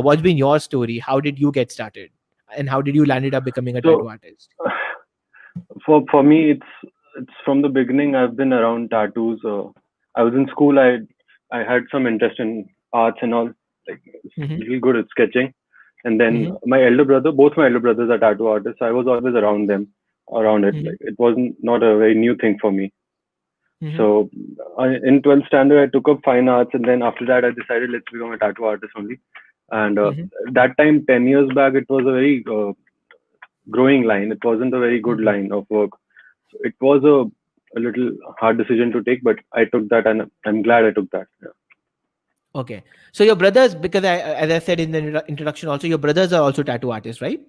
What's been your story? How did you get started? And how did you landed up becoming a tattoo So artist? for me, it's from the beginning. I've been around tattoos. I was in school. I had some interest in arts and all, like Mm-hmm. little good at sketching. And then Mm-hmm. my elder brother, both my elder brothers are tattoo artists. I was always around them, around it. Mm-hmm. Like it wasn't not a very new thing for me. Mm-hmm. So in 12th standard, I took up fine arts, and then after that, I decided let's become a tattoo artist only. And Mm-hmm. that time, 10 years back, it was a very growing line. It wasn't a very good Mm-hmm. line of work. So it was a little hard decision to take, but I took that, and I'm glad I took that. Yeah. Okay. So your brothers, because as I said in the introduction, also your brothers are also tattoo artists, right?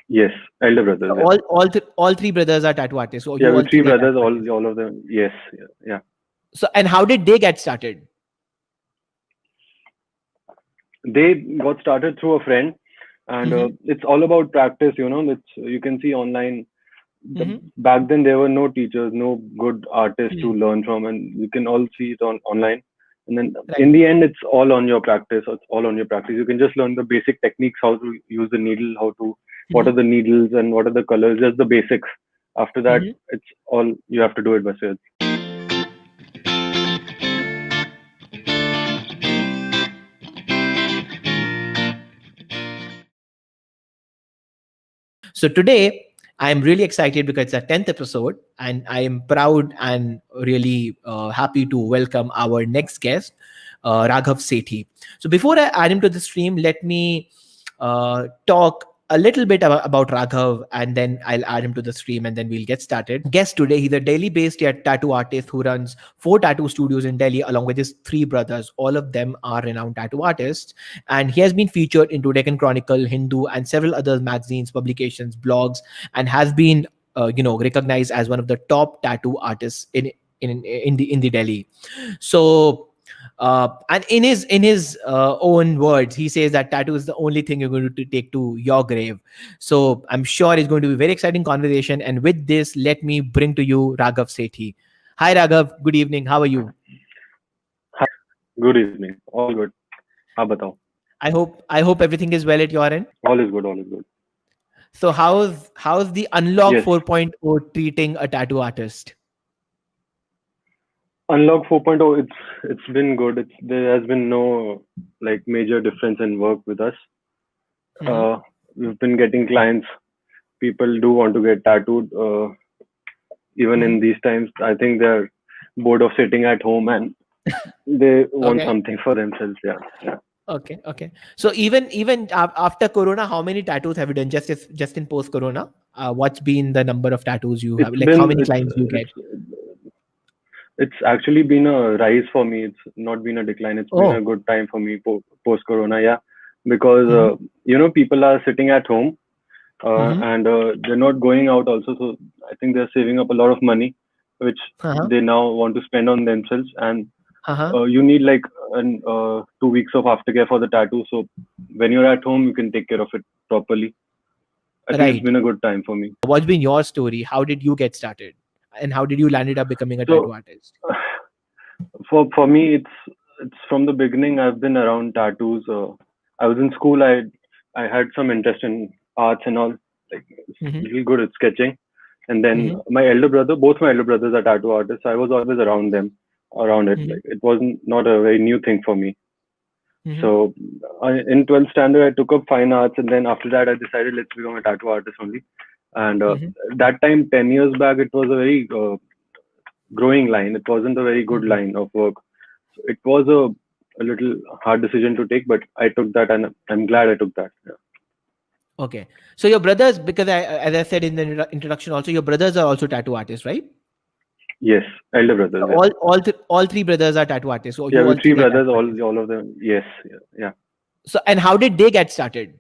Yes, elder So brothers. Yeah, all three brothers are tattoo artists. So yeah, you all with three three are brothers, tattoo artists. all of them. Yes, yeah, yeah. So and how did they get started? They got started through a friend, and Mm-hmm. it's all about practice. It's you can see online. Mm-hmm. Back then there were no teachers, no good artists to Hmm. learn from, and you can all see it on online. And then Right. in the end, it's all on your practice. It's all on your practice. You can just learn the basic techniques, how to use the needle, what Mm-hmm. are the needles and what are the colors, just the basics. After that, Mm-hmm. it's all you have to do it by yourself. So today I'm really excited because it's our 10th episode, and I am proud and really happy to welcome our next guest, Raghav Sethi. So before I add him to the stream, let me talk a little bit about Raghav, and then I'll add him to the stream, and then we'll get started. Guest today, he's a Delhi-based tattoo artist who runs 4 tattoo studios in Delhi along with his 3 brothers. All of them are renowned tattoo artists, and he has been featured into Deccan Chronicle, Hindu, and several other magazines, publications, blogs, and has been recognized as one of the top tattoo artists in the Delhi. So and in his own words, he says that tattoo is the only thing you're going to take to your grave. So I'm sure it's going to be a very exciting conversation. And with this, let me bring to you Raghav Sethi. Hi Raghav, good evening. How are you? Hi, good evening. All good. हाँ बताओ. I hope everything is well at your end. All is good. All is good. So how's the Unlock Yes. 4.0 treating a tattoo artist? Unlock 4.0, it's been good. There has been no like major difference in work with us. Hmm. Uh, we've been getting clients. People do want to get tattooed. Even Hmm. in these times, I think they're bored of sitting at home and they want Okay. something for themselves. Yeah, yeah. Okay. So even after Corona, how many tattoos have you done just in post Corona? What's been the number of tattoos you have? It's Like how been many clients you get? it's actually been a rise for me. It's not been a decline. It's been a Oh. good time for me post Corona. Yeah, because Mm-hmm. people are sitting at home, Mm-hmm. and they're not going out also. So I think they're saving up a lot of money, which Uh-huh. they now want to spend on themselves. And Uh-huh. you need like 2 weeks of aftercare for the tattoo. So when you're at home, you can take care of it properly. I think it's Right. been a good time for me. What's been your story? How did you get started? And how did you landed up becoming a tattoo So artist? for me, it's from the beginning. I've been around tattoos. I was in school. I had some interest in arts and all, like Mm-hmm. little good at sketching. And then Mm-hmm. both my elder brothers are tattoo artists. I was always around them, around it. Mm-hmm. Like it wasn't not a very new thing for me. Mm-hmm. So in 12th standard, I took up fine arts, and then after that, I decided let's become a tattoo artist only. And Mm-hmm. that time, 10 years back, it was a very growing line. It wasn't a very good Mm-hmm. line of work. So it was a little hard decision to take, but I took that, and I'm glad I took that. Yeah. Okay. So your brothers, because as I said in the introduction, also your brothers are also tattoo artists, right? Yes, elder So brothers. Yeah, all three brothers are tattoo artists. So yeah, you all with three three are brothers, tattoo artists. all of them. Yes, yeah, yeah. So and how did they get started?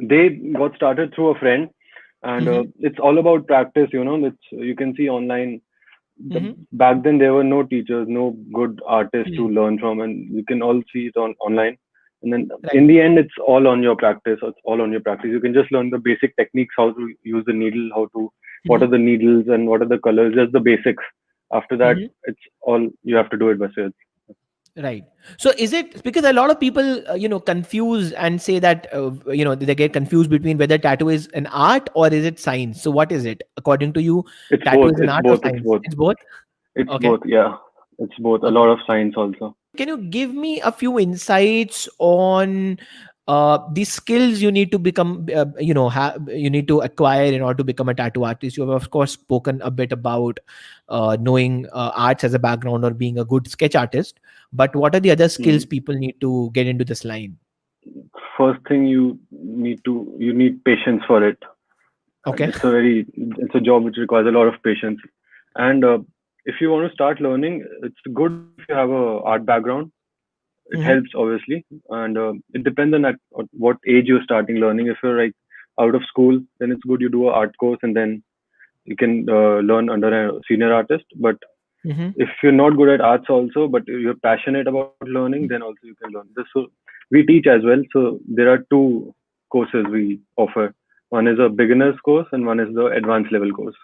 They got started through a friend, and Mm-hmm. it's all about practice. It's you can see online. Mm-hmm. Back then there were no teachers, no good artists to Hmm. learn from, and you can all see it on online. And then in Right. the end, it's all on your practice. It's all on your practice. You can just learn the basic techniques, how to use the needle, what Mm-hmm. are the needles and what are the colors, just the basics. After that, Mm-hmm. it's all you have to do it by yourself. Right. So is it because a lot of people, confuse and say that, they get confused between whether tattoo is an art or is it science? So what is it? According to you, It's tattoo both. is an It's art or both. It's science? both. It's both. It's Okay. both. Yeah, it's both. A Okay. lot of science also. Can you give me a few insights on the skills you need to become, you need to acquire in order to become a tattoo artist? You have, of course, spoken a bit about knowing arts as a background or being a good sketch artist. But what are the other skills Mm. people need to get into this line? First thing you need patience for it. And Okay. it's a job which requires a lot of patience. And if you want to start learning, it's good if you have a art background. It Mm-hmm. helps obviously, and it depends on what age you're starting learning. If you're like out of school, then it's good you do a art course and then you can learn under a senior artist. But Mm-hmm. if you're not good at arts also, but you're passionate about learning, then also you can learn this. So we teach as well. So there are two courses we offer. One is a beginner's course and one is the advanced level course.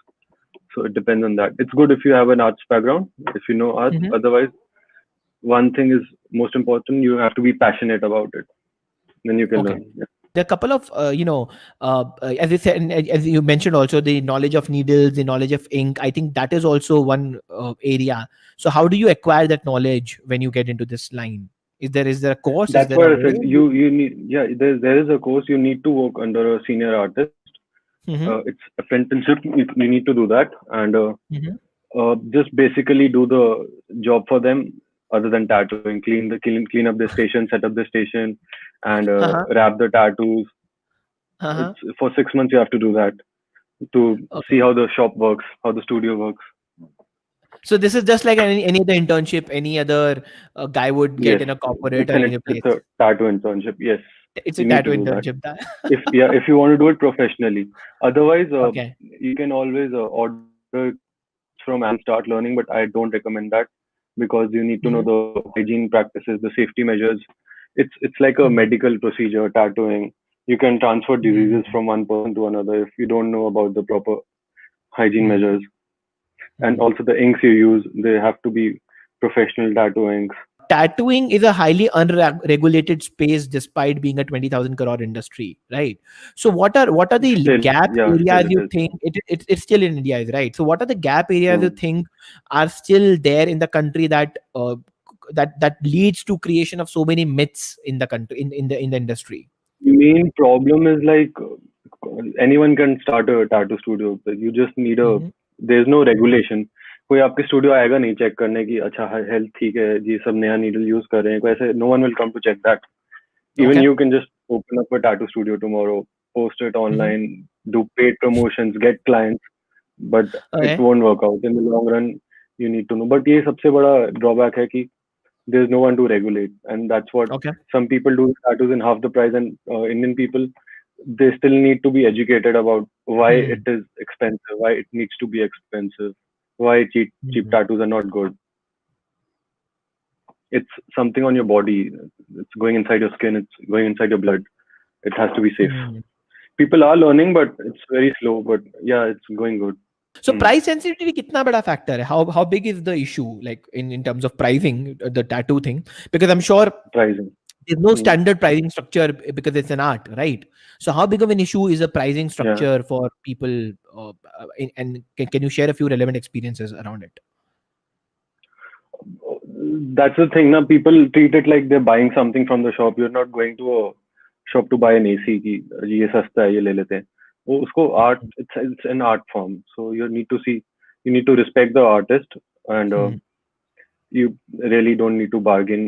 So it depends on that. It's good if you have an arts background, if you know arts. Mm-hmm. Otherwise, one thing is most important: you have to be passionate about it. Then you can Okay. learn. Yeah. There are a couple of, as I said, and as you mentioned, also the knowledge of needles, the knowledge of ink. I think that is also one area. So how do you acquire that knowledge when you get into this line? Is there a course? Is That's there a what I way? said. You need, yeah. There is a course you need to work under a senior artist. Mm-hmm. It's apprenticeship. You need to do that, and Mm-hmm. just basically do the job for them. Other than tattooing, clean up the station, set up the station, and Uh-huh. wrap the tattoos. Uh-huh. It's for 6 months you have to do that to see Okay. how the shop works, how the studio works. So this is just like any other internship any other guy would get Yes, in a corporate or in a it's place. a tattoo internship. Yes, It's a you need to tattoo do that. internship. If you want to do it professionally. Otherwise, Okay. you can always order from and start learning. But I don't recommend that because you need to know Mm-hmm. the hygiene practices, the safety measures. It's like a medical procedure. Tattooing. You can transfer diseases Mm-hmm. from one person to another if you don't know about the proper hygiene measures. And Mm-hmm. also the inks you use, they have to be professional tattoo inks. Tattooing is a highly unregulated space despite being a 20,000 crore industry, right? So what are the Still, gap yeah, areas still it you is. think it's still in India, is right? So what are the gap areas you Hmm. think are still there in the country that that leads to creation of so many myths in the country in the industry? Main problem is like anyone can start a tattoo studio. But you just need a. Mm-hmm. There's no regulation. कोई आपके studio आएगा नहीं check करने की अच्छा health ठीक है जी सब नया नीडल यूज कर रहे हैं कोई ऐसे no one will come to check that even Okay. you can just open up a tattoo studio tomorrow, post it Mm-hmm. online, do paid promotions, get clients, but it Okay. won't work out in the long run. You need to know. But ये सबसे बड़ा drawback है कि there's no one to regulate, and that's what Okay. some people do tattoos in half the price, and Indian people they still need to be educated about why it Hmm. is expensive, why it needs to be expensive, why cheap Hmm. tattoos are not good. It's something on your body. It's going inside your skin. It's going inside your blood. It has to be safe. Hmm. People are learning, but it's very slow. But yeah, it's going good. So Hmm. price sensitivity कितना बड़ा factor है? How big is the issue like in terms of pricing the tattoo thing? Because I'm sure Pricing. there's no Hmm. standard pricing structure because it's an art, right? So how big of an issue is a pricing Yeah. structure for people? And can you share a few relevant experiences around it? That's the thing. Now people treat it like they're buying something from the shop. You're not going to a shop to buy an AC की ये सस्ता है ये ले लेते हैं. वो उसको art. It's an art form. So you need to see. You need to respect the artist, and Hmm. you really don't need to bargain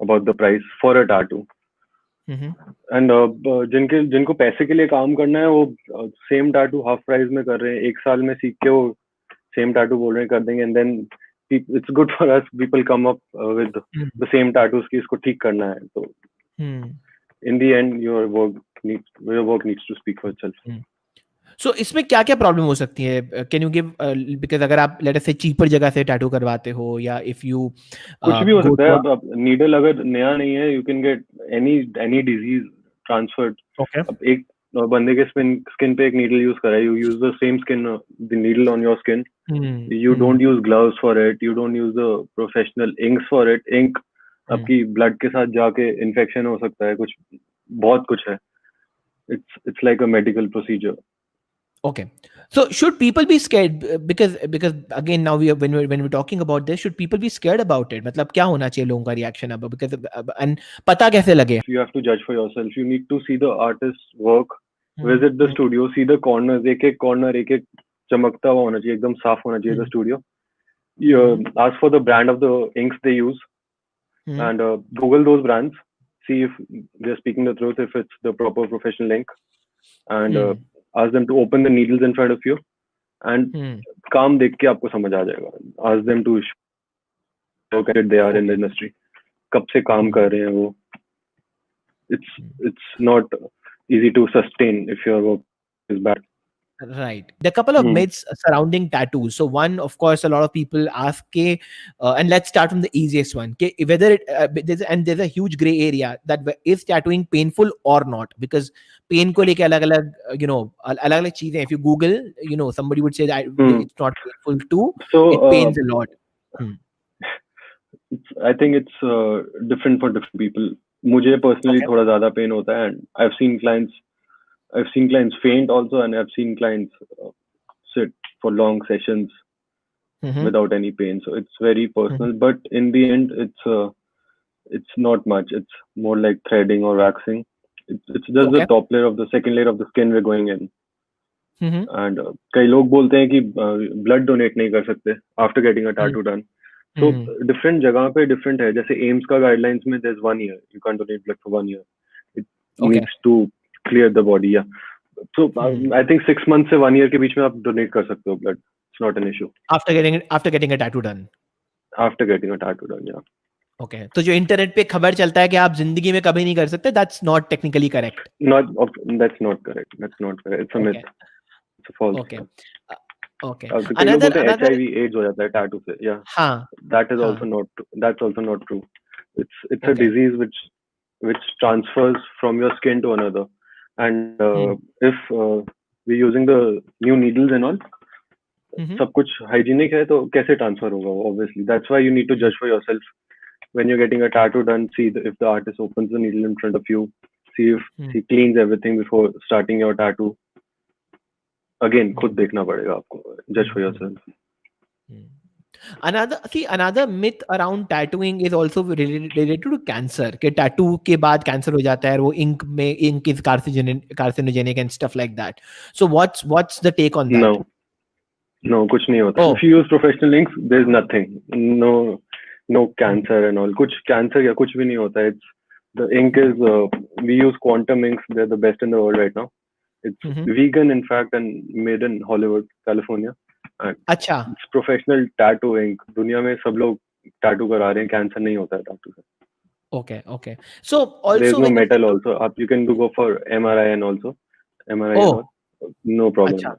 about the price for a tattoo. Mm-hmm. And जिनको पैसे के लिए काम करना है वो same टाटू half price में कर रहे हैं एक साल में सीख के वो सेम टाटू बोल रहे हैं कर देंगे and then it's good for us people come up with the same tattoos की इसको ठीक करना है तो Hmm. In the end your work needs to speak for itself Hmm. So इसमें क्या क्या प्रॉब्लम हो सकती है? कैन यू गिव, बिकॉज अगर आप लेट अस से चीपर जगह से टैटू करवाते हो या इफ यू कुछ भी हो गो सकता है टू अब नीडल अगर नया नहीं है you can get any disease transferred okay अब एक बंदे के स्किन पे एक नीडल यूज करा है you use the same skin the needle on your skin you don't use gloves for it you don't use the professional inks for it ink आपकी blood के साथ जाके इन्फेक्शन हो सकता है, कुछ बहुत कुछ है. It's like a medical procedure. Okay. So should people be scared? Because again now when we're talking about this, should people be scared about it? मतलब क्या होना चाहिए लोगों का reaction अब? Because and पता कैसे लगे? You have to judge for yourself. You need to see the artist's work, visit the Hmm. studio, see the corners. एक corner एक चमकता हुआ होना चाहिए, एकदम साफ होना चाहिए the studio. You ask for the brand of the inks they use and Google those brands. See if they're speaking the truth, if it's the proper professional ink, and ask them to open the needles in front of you. And काम देख के आपको समझ आ जाएगा. Ask them to show that they are in the industry. कब से काम कर रहे हैं वो. It's not easy to sustain if your work is bad. Right. There are a couple of myths surrounding tattoos. So one, of course, a lot of people ask, and let's start from the easiest one. Whether there's a huge gray area that is tattooing painful or not, because pain ko leke alag-alag, alag-alag cheezein. If you Google, somebody would say that it's not painful too. So it pains a lot. I think it's different for different people. मुझे personally थोड़ा ज़्यादा pain होता है, and I've seen clients faint also, and I've seen clients sit for long sessions without any pain. So it's very personal, but in the end, it's not much. It's more like threading or waxing. It's just the top layer of the second layer of the skin we're going in. And कई लोग बोलते हैं कि blood donate नहीं कर सकते after getting a tattoo done. So different जगह पे different है. जैसे AIMS का guidelines में there's 1 year. You can't donate blood for 1 year. It needs to clear the body. Yeah. So I think 6 months से 1 year के बीच में आप donate कर सकते हो blood. It's not an issue. After getting a tattoo done. After getting a tattoo done, yeah. Okay. तो जो internet पे खबर चलता है कि आप जिंदगी में कभी नहीं कर सकते, that's not technically correct. That's not correct. That's not correct. It's a myth. It's a false. Okay. Okay. Another HIV/AIDS हो जाता है tattoo से. Yeah. हाँ. That is also not. That's also not true. It's a disease which transfers from your skin to another. And if we're using the new needles and all, सब कुछ hygienic है तो कैसे transfer होगा? Obviously, that's why you need to judge for yourself. When you're getting a tattoo done, see if the artist opens the needle in front of you. See if he cleans everything before starting your tattoo. Again, खुद देखना पड़ेगा आपको. Judge for yourself. Another myth around tattooing is also related to cancer. कि tattoo के बाद cancer हो जाता है, वो ink is carcinogenic and stuff like that. So what's the take on that? No, कुछ नहीं होता. If you use professional inks, there's nothing. No cancer and all. कुछ cancer या कुछ भी नहीं होता. It's the ink is we use Quantum inks. They're the best in the world right now. It's vegan, in fact, and made in Hollywood, California. अच्छा. It's professional tattoo ink. दुनिया में सब लोग tattoo करा रहे हैं. Cancer नहीं होता है tattoo से. Okay. So also there's no metal also. You can go for MRI and also MRI. Oh. No problem. अच्छा.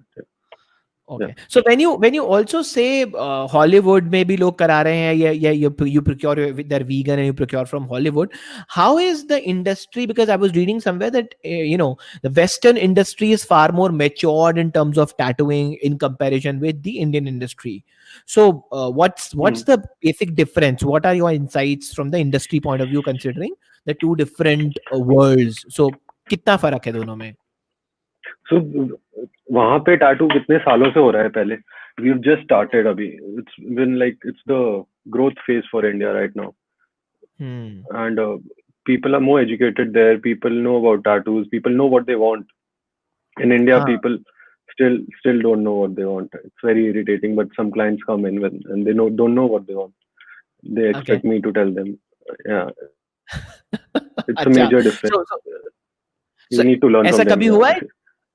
Okay. Yeah. So when you also say Hollywood में भी लोग करा रहे हैं, you procure, they're vegan and you procure from Hollywood. How is the industry? Because I was reading somewhere that the Western industry is far more matured in terms of tattooing in comparison with the Indian industry. So what's the basic difference? What are your insights from the industry point of view, considering the two different worlds? So कितना फर्क है दोनों में? So वहाँ पे tattoo कितने सालों से हो रहा है पहले? We've just started अभी. It's the growth phase for India right now. And people are more educated there. People know about tattoos. People know what they want. In India, people still don't know what they want. It's very irritating. But some clients come in and they don't know what they want. They expect me to tell them. Yeah, it's a major difference. You need to learn from them.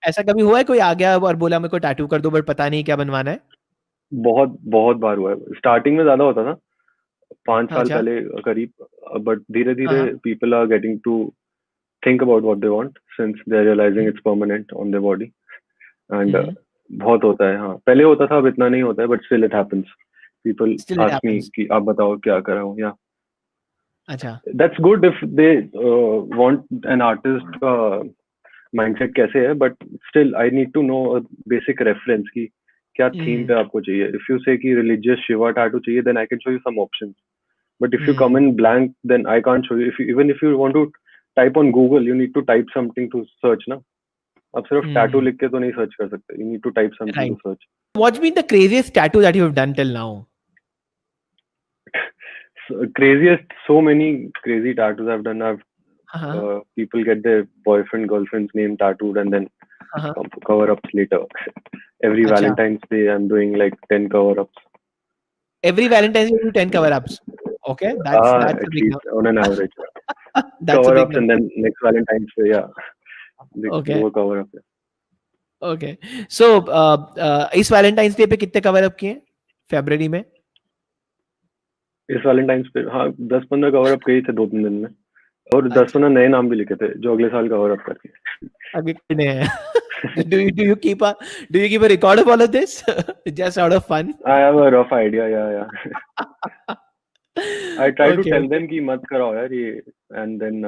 ऐसा कभी हुआ है कोई आ गया और बोला मेरे को टैटू कर दो बट पता नहीं क्या बनवाना है? बहुत बार हुआ है. स्टार्टिंग में ज्यादा होता था, 5 साल पहले करीब, बट धीरे धीरे people are getting to think about what they want since they're realizing it's permanent on their body. And बहुत होता है. हाँ, पहले होता था, अब इतना नहीं होता है, but still it happens. People ask me कि आप बताओ क्या कर रहा हूँ. Yeah. अच्छा. That's good if they want an artist mindset कैसे है, but still I need to know a basic reference कि क्या theme पे आपको चाहिए. If you say कि religious Shiva tattoo चाहिए, then I can show you some options. But if you come in blank, then I can't show you. Even if you want to type on Google, you need to type something to search, ना. आप सिर्फ tattoo लिख के तो नहीं search कर सकते. You need to type something to search. What's been the craziest tattoo that you have done till now? So many crazy tattoos I've done. People get their boyfriend, girlfriend's name tattooed and then cover ups later. Every Valentine's Day, I'm doing like 10 cover ups. Every Valentine's Day, you do 10 cover ups. Okay, that's at least on an average. Cover ups and then next Valentine's Day, yeah. Okay. Do a cover up. Okay. So, इस Valentine's Day पे कितने cover up किए? February में? इस Valentine's पे हाँ 10-15 cover up किए थे 2-3 दिन में और 10-15 नए नाम भी लिखे थे जो अगले साल cover up करके. अभी कितने हैं? Do you keep a record of all of this? Just out of fun? I have a rough idea, yeah. I try to tell them कि मत कराओ यार ये, and then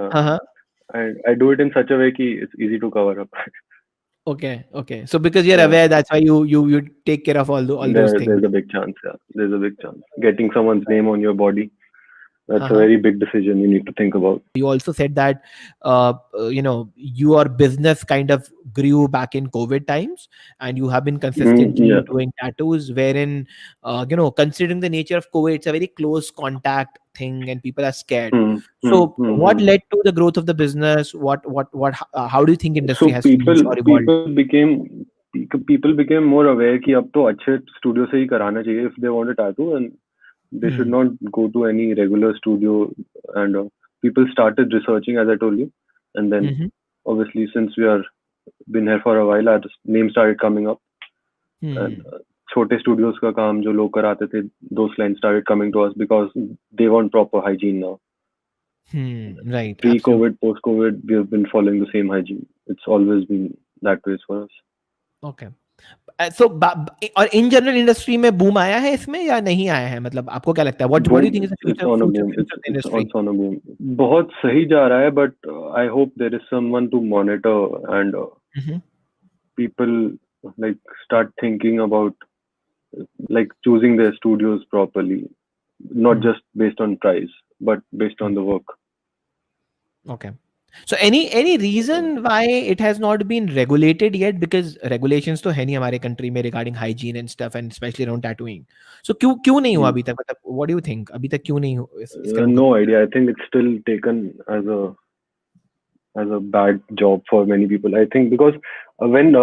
I do it in such a way कि it's easy to cover up. Okay. So because you're aware, that's why you take care of all those things. There's a big chance, yeah. There's a big chance. Getting someone's name on your body, that's a very big decision you need to think about. You also said that, your business kind of grew back in COVID times and you have been consistently doing tattoos wherein, considering the nature of COVID, it's a very close contact thing and people are scared. What led to the growth of the business? How do you think industry has changed or evolved? People became more aware कि अब तो अच्छे studio से ही कराना चाहिए if they want a tattoo, and they should not go to any regular studio, and people started researching, as I told you, and then obviously since we are been here for a while, our name started coming up, and छोटे studios का काम जो लोग कराते थे, those clients started coming to us because they want proper hygiene now. Right. Pre-COVID, post-COVID, we have been following the same hygiene. It's always been that way for us. Okay. So, और in general industry में boom आया है इसमें या नहीं आया है? मतलब आपको क्या लगता है? What do you think is the future of the industry? It's on a boom. बहुत सही जा रहा है, but I hope there is someone to monitor and people like start thinking about like choosing their studios properly, not just based on price, but based on the work. Okay. So any reason why it has not been regulated yet? Because regulations तो है नहीं हमारे country में regarding hygiene and stuff, and especially around tattooing. So क्यों नहीं हुआ अभी तक? मतलब what do you think? अभी तक क्यों नहीं हुआ? No idea. I think it's still taken as a bad job for many people. I think because when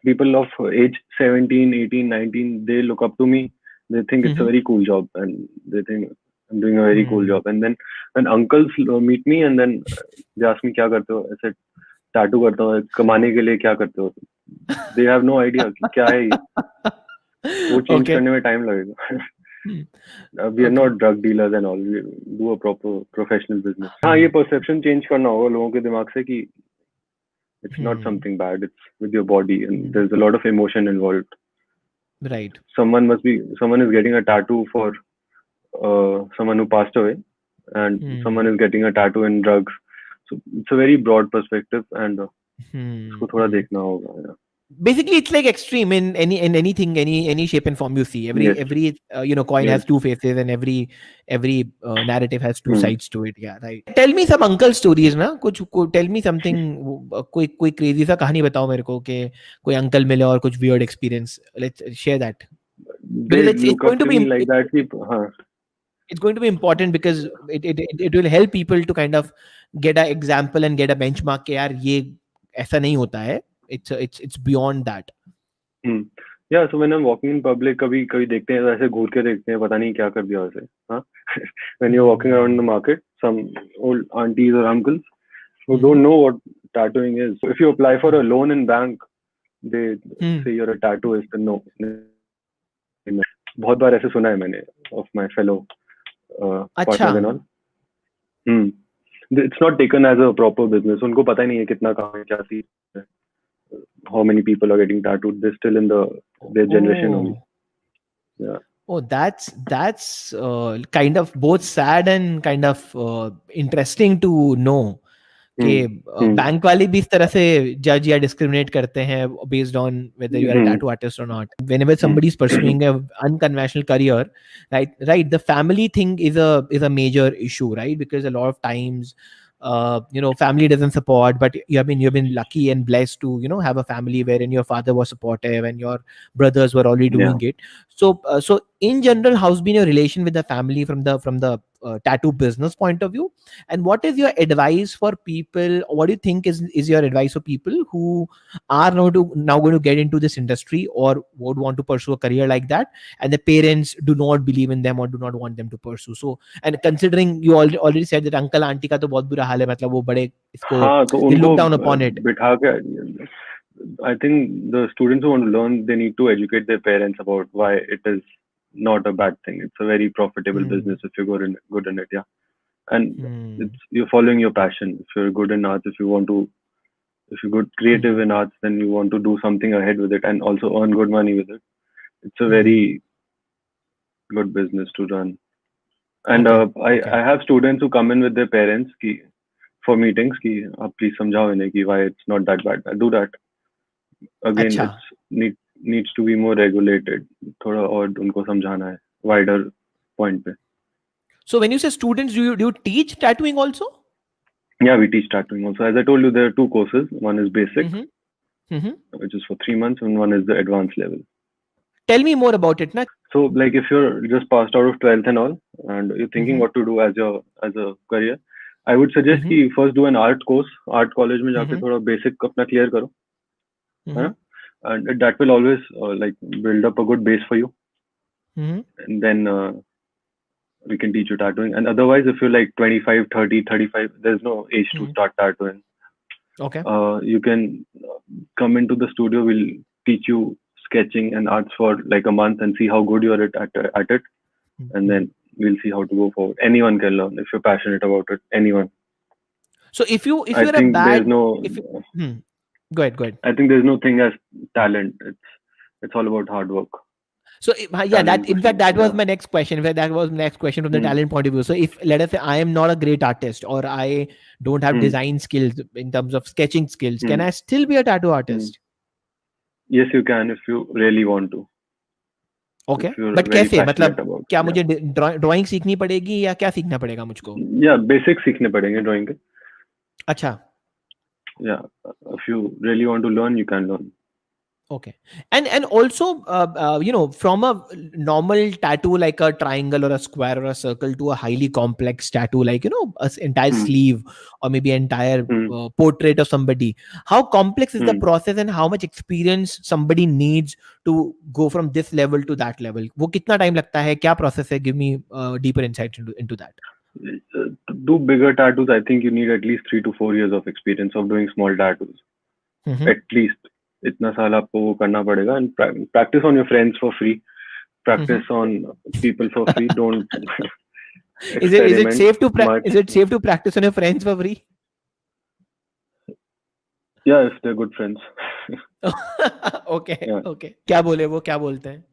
people of age 17, 18, 19, they look up to me, they think it's a very cool job and they think I'm doing a very cool job. And then when uncles meet me and then they ask me क्या करते हो? I said tattoo करता हूँ. कमाने के लिए क्या करते हो? They have no idea कि क्या है ये. वो change करने में time लगेगा. We are not drug dealers and all. We do a proper professional business. हाँ ये perception change करना होगा लोगों के दिमाग से कि it's not something bad. It's with your body and there's a lot of emotion involved. Right. Someone is getting a tattoo for someone who passed away, and someone is getting a tattoo in drugs. So it's a very broad perspective, and उसको थोड़ा देखना होगा. Yeah. Basically, it's like extreme in anything, any shape and form you see. Every coin has two faces, and every narrative has two sides to it. Yeah, right. Tell me some uncle stories, ना? Tell me something. कोई crazy सा कहानी बताओ मेरे को कि कोई uncle मिले और कुछ weird experience. Let's share that. It's going to be like that. It's going to be important because it will help people to kind of get an example and get a benchmark कि यार ये ऐसा नहीं होता है. It's beyond that. Yeah, so when I'm walking in public, कभी देखते हैं ऐसे घूर के देखते हैं, पता नहीं क्या कर दिया उसे. When you're walking around the market, some old aunties or uncles who don't know what tattooing is. So if you apply for a loan in bank, they say you're a tattooist. And no. बहुत बार ऐसे सुना है मैंने of my fellow partners and all. It's not taken as a proper business. उनको पता ही नहीं है कितना काम है, क्या चीज है. How many people are getting tattooed? They're still in their generation only. Yeah. Oh, that's kind of both sad and kind of interesting to know. कि Hmm. बैंक वाले भी इस तरह से जज या डिस्क्रिमिनेट करते हैं based on whether you are a tattoo artist और not. Whenever somebody is pursuing a unconventional career, right, the family thing is a major issue, right? Because a lot of times, family doesn't support, but you've been lucky and blessed to have a family wherein your father was supportive and your brothers were already Yeah. doing it. So in general, how's been your relation with the family from the tattoo business point of view? And what is your advice for people? What do you think is your advice for people who are now going to get into this industry or would want to pursue a career like that, and the parents do not believe in them or do not want them to pursue? So, and considering you already said that uncle auntie का तो बहुत बुरा हाल है, मतलब वो बड़े इसको हाँ, तो they उनको look down upon it. बिठा के, I think the students who want to learn, they need to educate their parents about why it is not a bad thing. It's a very profitable business if you're good in it, yeah. And you're following your passion. If you're good in arts, if you're good creative in arts, then you want to do something ahead with it and also earn good money with it. It's a very good business to run. And I have students who come in with their parents for meetings ki please samjhao inhe ki why it's not that bad. I do that. Again, अच्छा. it's needs to be more regulated. थोड़ा और उनको समझाना है wider point पे. So when you say students, do you teach tattooing also? Yeah, we teach tattooing also. As I told you, there are two courses. One is basic, which is for 3 months, and one is the advanced level. Tell me more about it, na. So, like, if you're just passed out of 12th and all, and you're thinking what to do as a career, I would suggest कि first do an art course. Art college में जाके थोड़ा basic अपना clear करो, है ना? And that will always like build up a good base for you. And then we can teach you tattooing. And otherwise, if you're like 25, 30, 35, there's no age to start tattooing. Okay. You can come into the studio. We'll teach you sketching and arts for like a month and see how good you're at it. And then we'll see how to go forward. Anyone can learn if you're passionate about it. Anyone. So if you're I a think bad, there's no. Go ahead. I think there's no thing as talent. It's all about hard work. So yeah, that was my next question. In fact, that was my next question from the talent point of view. So if, let us say, I am not a great artist or I don't have design skills in terms of sketching skills, can I still be a tattoo artist? Yes, you can if you really want to. Okay. But कैसे, मतलब क्या मुझे drawing सीखनी पड़ेगी या क्या सीखना पड़ेगा मुझको? Yeah, basic सीखने पड़ेंगे ड्राइंग के. अच्छा. Yeah, if you really want to learn, you can learn. Okay. And also, from a normal tattoo like a triangle or a square or a circle to a highly complex tattoo like, an entire sleeve or maybe entire portrait of somebody, how complex is the process and how much experience somebody needs to go from this level to that level? वो कितना time लगता है? क्या process है? Give me deeper insight into that. To do bigger tattoos, I think you need at least 3 to 4 years of experience of doing small tattoos. At least. इतना साल आपको वो करना पड़ेगा. And practice on your friends for free. Practice on people for free. Don't is it safe to practice on your friends for free? Yeah, if they're good friends. Okay. Yeah. Okay. क्या बोलते हैं?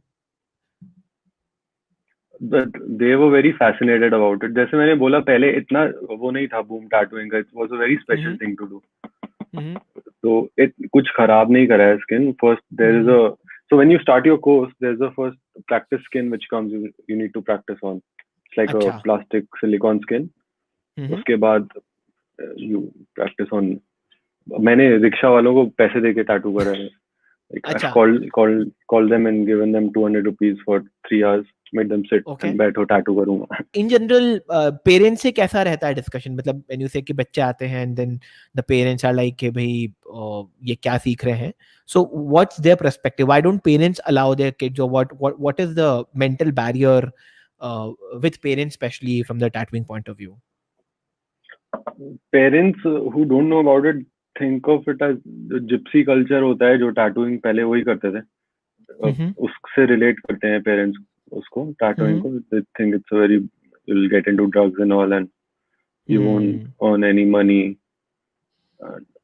But they were very fascinated about it. जैसे मैंने बोला पहले इतना वो नहीं था boom tattooing का. It was a very special thing to do. So it कुछ खराब नहीं करा है skin. First there is so when you start your course, there's a first practice skin which comes you need to practice on. It's like a plastic silicone skin. उसके बाद you practice on. मैंने rickshaw वालों को पैसे देके tattoo करा है. Like I've called them and given them 200 rupees for 3 hours. Made them sit and बैठो tattoo करूँगा. In general, parents से कैसा रहता है discussion? मतलब when you say कि बच्चे आते हैं and then the parents are like कि भाई ये क्या सीख रहे हैं? So what's their perspective? Why don't parents allow their kids, or what is the mental barrier with parents, especially from the tattooing point of view? Parents who don't know about it think of it as gypsy culture होता है जो tattooing पहले वही करते थे. उससे relate करते हैं parents उसको tattooing को. They think it's a very, you'll get into drugs and all and you won't earn any money.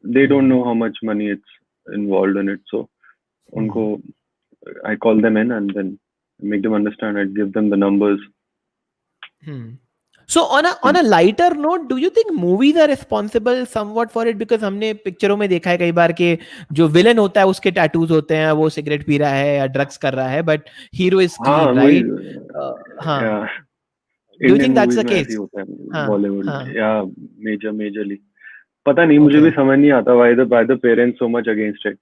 They don't know how much money it's involved in it. So उनको I call them in and then make them understand. I give them the numbers. So on a lighter note, do you think movies are responsible somewhat for it? Because हमने पिक्चरों में देखा है कई बार कि जो villain होता है उसके टैटूज होते हैं, वो सिगरेट पी रहा है या ड्रग्स कर रहा है, बट हीरो इज हाँ क्लीन, वही, राइट? हाँ, do you Indian think that's movies the में ऐसे ही केस? होता है, हाँ, बॉलीवुड हाँ, में या मेजरली पता नहीं, मुझे ओके, भी समझ नहीं आता why the parents so much against it.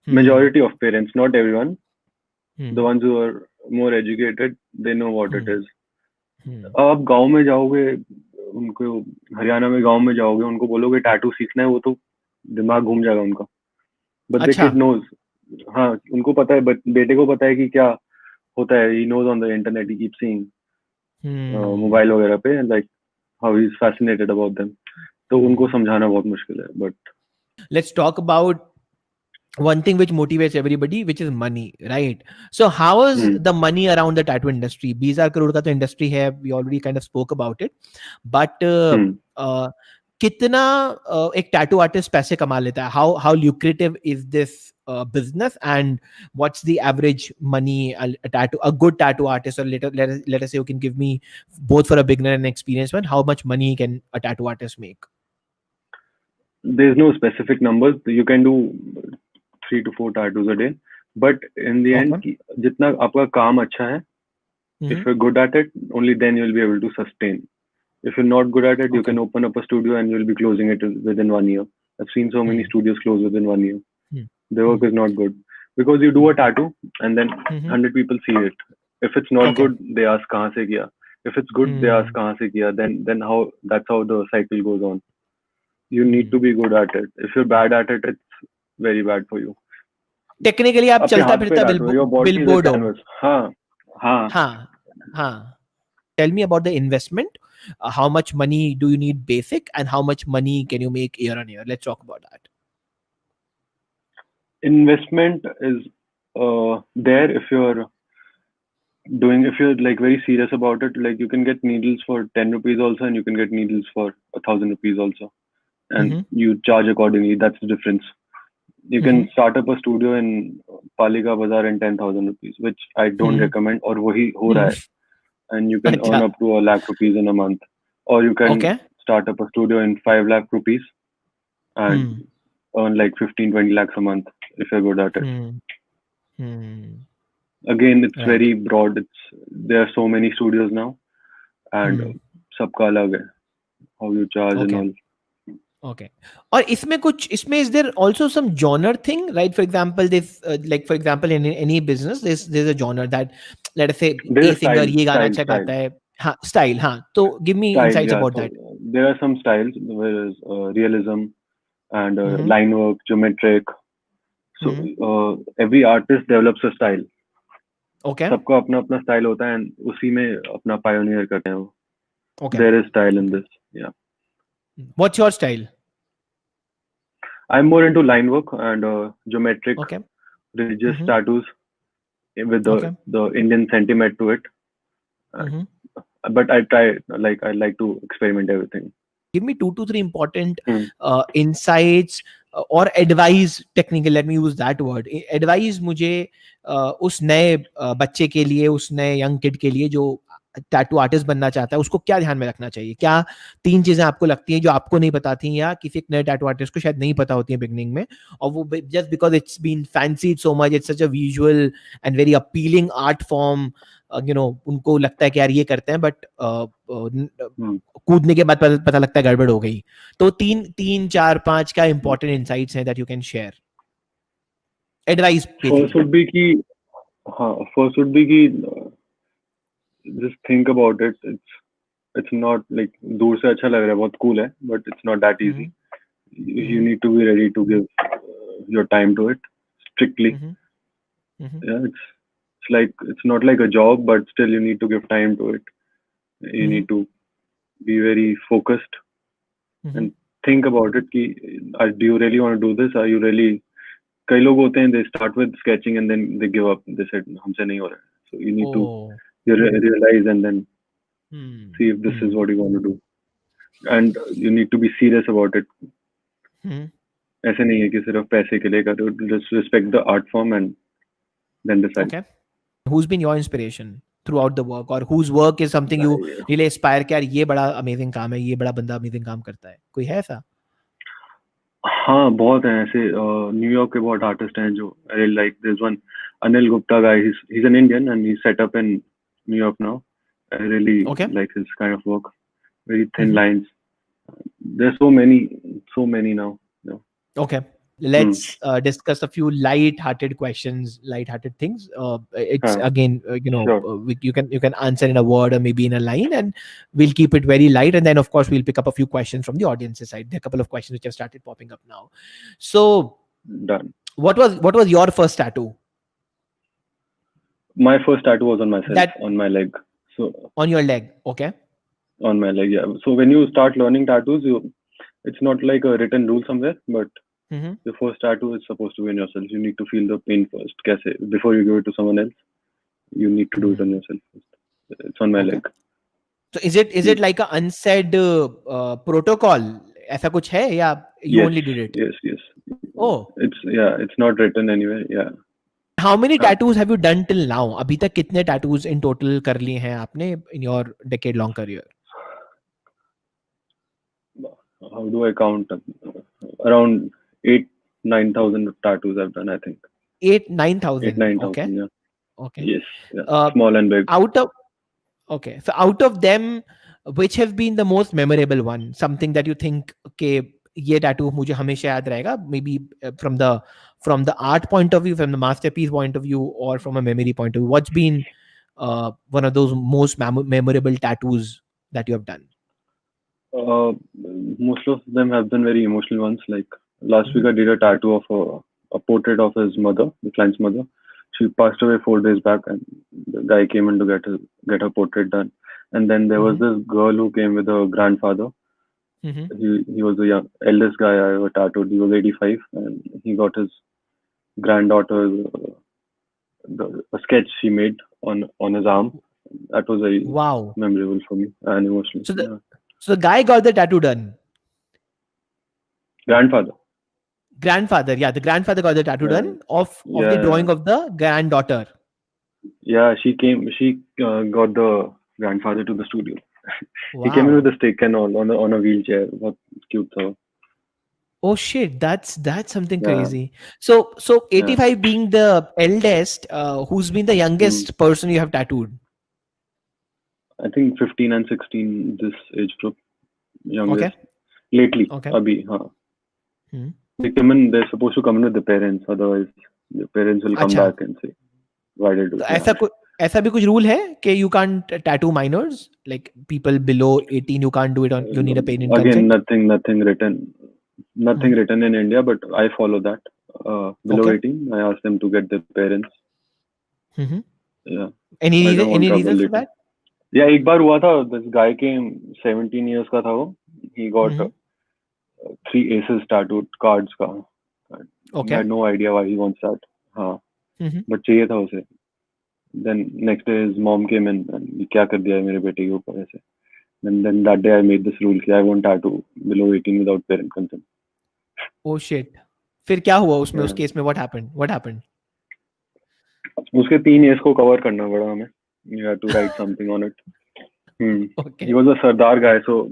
Majority of parents, not everyone. The ones who are more educated, they know what it is. अब आप गांव में जाओगे, उनको हरियाणा में गांव में जाओगे, उनको बोलोगे टैटू सीखना है, वो तो दिमाग घूम जाएगा उनका. बट द अच्छा, किड नोज. हाँ, उनको पता है, बेटे को पता है कि क्या होता है. He knows on the internet, he keep seeing mobile वगैरह पे, like how he is fascinated about them. तो उनको समझाना बहुत मुश्किल है. But let's talk about one thing which motivates everybody, which is money, right? So how is the money around the tattoo industry? 20,000 crore का तो industry है, we already kind of spoke about it, but कितना एक tattoo artist पैसे कमा लेता है? How lucrative is this business, and what's the average money a good tattoo artist, or let us say you can give me both for a beginner and experienced one, how much money can a tattoo artist make? there's no specific numbers. You can do 3 to 4 tattoos a day, but in the end, Okay. जितना आपका काम अच्छा है, if you're good at it, only then you'll be able to sustain. If you're not good at it, you Okay. can open up a studio and you'll be closing it within 1 year. I've seen so many studios close within 1 year. Their work is not good because you do a tattoo and then 100 people see it. If it's not Okay. good, they ask kahan se kiya. If it's good, they ask kahan se kiya. Then how, that's how the cycle goes on. You need to be good at it. If you're bad at it, it's very bad for you. Technically आप अपने चलता हाथ पे फिरता tattoo, your body is a billboard हो. canvas. हाँ, हाँ. हाँ, हाँ. Tell me about the investment. How much money do you need basic, and how much money can you make year on year? Let's talk about that. Investment is there if you're like very serious about it. Like you can get needles for 10 rupees also, and you can get needles for 1,000 rupees also, and you charge accordingly. That's the difference. You can start up a studio in Palika Bazaar in 10,000 rupees, which I don't recommend, or wahi ho raha hai. And you can earn अच्छा, up to 1 lakh rupees in a month, or you can okay. start up a studio in 5 lakh rupees and earn like 15-20 lakhs a month if you're good at it. Again, it's Right. very broad. There are so many studios now, and सबका अलग है how you charge and Okay. all. Okay. और इसमें is there also some genre thing, right? For example, this like for example in any business there's a genre that, let us say, There's a a singer ये गाना अच्छा style. गाता है. हाँ, style. हाँ, तो give me Style, insights yeah. about So that. there are some styles. There is realism and line work, geometric. So every artist develops a style. Okay. सबका अपना अपना style होता है, and उसी में अपना pioneer करते हैं वो. Okay. There is style in this, yeah. What's your style? I'm more into line work and geometric, Okay. religious tattoos with the Okay. the Indian sentiment to it. But I like to experiment everything. Give me 2 to 3 important insights or advice. Technical, let me use that word. Advice मुझे उस नए बच्चे के लिए, उस नए young kid के लिए जो टैटू आर्टिस्ट बनना चाहता है, उसको क्या ध्यान में रखना चाहिए? क्या 3 चीजें आपको लगती हैं जो आपको नहीं पता थी, या किसी एक नए टैटू आर्टिस्ट को शायद नहीं पता होती है बिगनिंग में, और वो just because it's been fancied so much, it's such a visual and very appealing art form, उनको लगता है कि यार ये करते हैं, बट कूदने के बाद पता लगता है गड़बड़ हो गई. तो 3, 4, 5 क्या इंपॉर्टेंट इनसाइट्स हैं that you can share? Advice First would be कि just think about it. It's not like दूर से अच्छा लग रहा है, बहुत cool है, but it's not that easy. You need to be ready to give your time to it strictly. Yeah, it's not like a job, but still you need to give time to it. You need to be very focused and think about it. Do you really want to do this? Are you really? कई लोग होते हैं, they start with sketching and then they give up. They said हमसे नहीं हो रहा है. So you need to realize and then see if this is what you want to do. And you need to be serious about it. ऐसे नहीं है कि सिर्फ पैसे के लिए कर रहे हो. Just respect the art form and then decide. Okay. Who's been your inspiration throughout the work, or whose work is something you really aspire कि यार ये बड़ा amazing काम है, ये बड़ा बंदा amazing काम करता है, कोई है ऐसा? हाँ, बहुत हैं ऐसे। न्यूयॉर्क के बहुत आर्टिस्ट हैं जो I really like. There is one Anil Gupta guy. He's an Indian and he's set up in New York now. I really Okay. like his kind of work. Very thin Mhm. lines. There's so many now. Yeah. Okay. Let's discuss a few light-hearted questions, light-hearted things. It's Huh. again, Sure. you can answer in a word or maybe in a line, and we'll keep it very light. And then, of course, we'll pick up a few questions from the audience's side. There are a couple of questions which have started popping up now. So, Done. what was your first tattoo? My first tattoo was on myself, That- on my leg. So On your leg, okay? on my leg, yeah. So when you start learning tattoos, it's not like a written rule somewhere, but Mm-hmm. the first tattoo is supposed to be on yourself. You need to feel the pain first. Kaise? Before you give it to someone else, you need to do it on yourself first. It's on my Okay. leg. So is it like a unsaid protocol? ऐसा कुछ है या you Yes, only did it? yes. Oh, It's not written anywhere. Yeah. how many हाँ. tattoos have you done till now? अभी तक कितने tattoos in total कर लिए हैं आपने in your decade long career? How do I count? Around 8,000-9,000 tattoos I've done, I think. 8,000-9,000. 8,000-9,000. Okay. Yeah. Okay. Yes. Yeah. Uh, Small and big. out of them, which have been the most memorable one? Something that you think, okay, ये tattoo मुझे हमेशा याद रहेगा, maybe from the art point of view, from the masterpiece point of view, or from a memory point of view. What's been one of those most memorable tattoos that you have done? Most of them have been very emotional ones. Like last week, I did a tattoo of a portrait of his mother, the client's mother. She passed away 4 days back, and the guy came in to get her portrait done. And then there was this girl who came with her grandfather. Mm-hmm. He was the eldest guy I ever tattooed. He was 85, and he got his granddaughter's a sketch she made on his arm. That was very Wow. memorable for me and emotional. So the guy got the tattoo done. Grandfather. Yeah, the grandfather got the tattoo done of the drawing of the granddaughter. Yeah, she got the grandfather to the studio. Wow. He came in with a stick and all on a wheelchair. What cute though. Oh shit, that's something crazy. So 85 being the eldest, who's been the youngest person you have tattooed? I think 15 and 16, this age group. Youngest. Okay. Lately. Okay. Abhi, they're supposed to come in with the parents, otherwise the parents will come back and say, why did you do that? ऐसा भी कुछ rule है कि you can't tattoo minors, like people below 18, you can't do it on, you need a parent Again, consent? nothing written in India, but I follow that. Below 18, I ask them to get their parents. Mm-hmm. Yeah. Any reason for that? Yeah, एक बार हुआ था. This guy came, 17 years का था वो. He got 3 aces tattooed, cards का. Okay. I had no idea why he wants that. हाँ. But चाहिए था उसे. Then next day his mom came in and क्या कर दिया है मेरे बेटे के ऊपर ऐसे. And then that day I made this rule कि I won't tattoo below 18 without parent consent. Oh shit. फिर क्या हुआ उसमें, उस केस में what happened? उसके 3 years को cover करना पड़ा हमें. You had to write something on it. Okay. He was a Sardar guy, so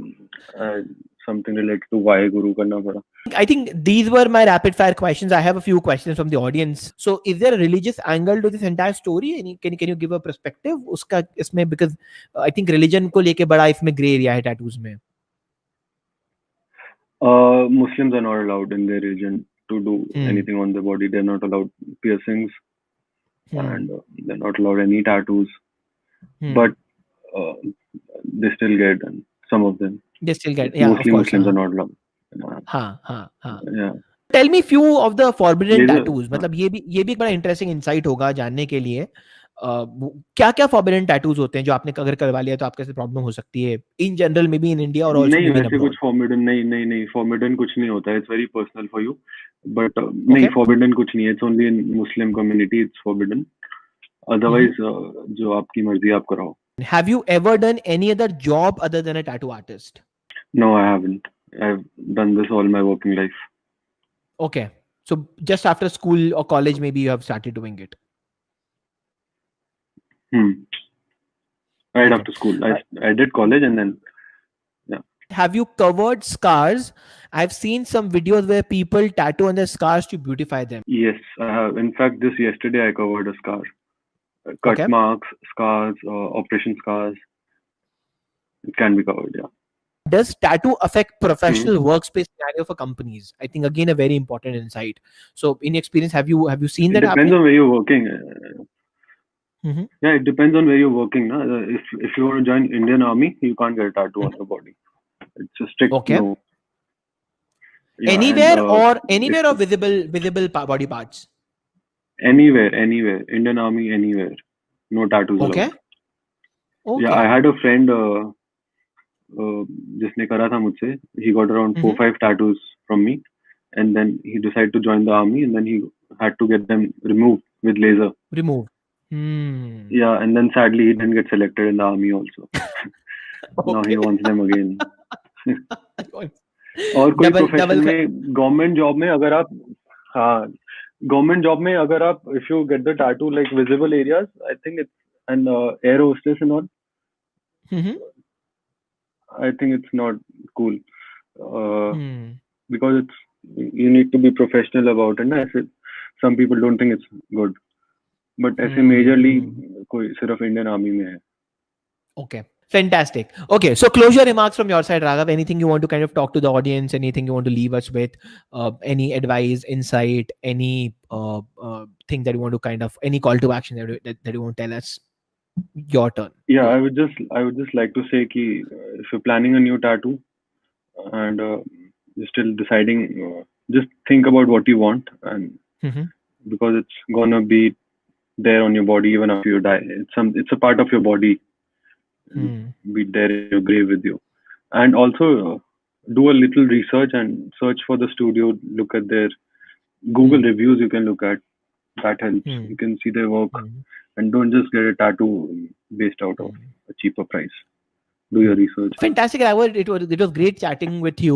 something related to Vaheguru karna pada. I think these were my rapid fire questions. I have a few questions from the audience. So is there a religious angle to this entire story? Can you give a perspective uska isme, because I think religion को लेके बड़ा इसमें gray area है tattoos में. Muslims are not allowed in their religion to do anything on their body. They're not allowed piercings and they're not allowed any tattoos. But they still get, and some of them. They still get. Yeah, mostly Muslims are not allowed. Yeah. Tell me few of the forbidden tattoos. मतलब ये भी एक बड़ा interesting insight होगा जानने के लिए. क्या forbidden tattoos होते हैं जो आपने अगर करवा लिया तो आपके साथ प्रॉब्लम हो सकती है in general, maybe in India or also नहीं, maybe in वैसे abroad? कुछ forbidden नहीं forbidden कुछ नहीं होता है. It's very personal for you. But नहीं, forbidden कुछ नहीं है. It's only in Muslim community it's forbidden. Otherwise जो आपकी मर्जी आप कराओ. Have you ever done any other job other than a tattoo artist? No, I haven't. I've done this all my working life. Okay. So just after school or college, maybe you have started doing it. right Okay. after school. I did college and then Have you covered scars? I've seen some videos where people tattoo on their scars to beautify them. yes, I have. In fact, this yesterday I covered a scar, cut Okay. marks, scars, operation scars. It can be covered. Yeah. Does tattoo affect Hmm. professional workspace scenario for companies? I think again a very important insight. So in your experience, have you seen It that depends happening? on where you're working. Mhm. Yeah, it depends on where you're working. Na? If you want to join Indian Army, you can't get a tattoo on your body. It's a strict Okay. no. Yeah, and Anywhere or if visible body parts. anywhere, Indian Army, anywhere, no tattoos Okay. allowed. Yeah, I Okay. had a friend जिसने करा था मुझसे. He got around 4-5 tattoos from me, and then he decided to join the army, and then he had to get them removed with laser. Remove. Hmm. Yeah, and then sadly he didn't get selected in the army also. Now he Okay. wants them again. और कोई double profession में government job में अगर आप हाँ government job में अगर आप if you get the tattoo like visible areas I think it's an air hostess and all Mhm. I think it's not cool Hmm. because it's you need to be professional about it. ना ऐसे some people don't think it's good, but ऐसे majorly कोई सिर्फ Indian Army में है. Okay. Fantastic. Okay, so closure remarks from your side, Raghav. Anything you want to kind of talk to the audience? Anything you want to leave us with? Any advice, insight, any thing that you want to kind of any call to action that you want to tell us? Your turn. Yeah, Go. I would just like to say कि if you're planning a new tattoo and you're still deciding, just think about what you want, and Mhm. because it's gonna be there on your body even after you die. It's a part of your body, be there in your grave with you. And also do a little research and search for the studio. Look at their Google reviews. You can look at that helps. You can see their work, and don't just get a tattoo based out of a cheaper price. Do your research. Fantastic, Raghav. It was great chatting with you.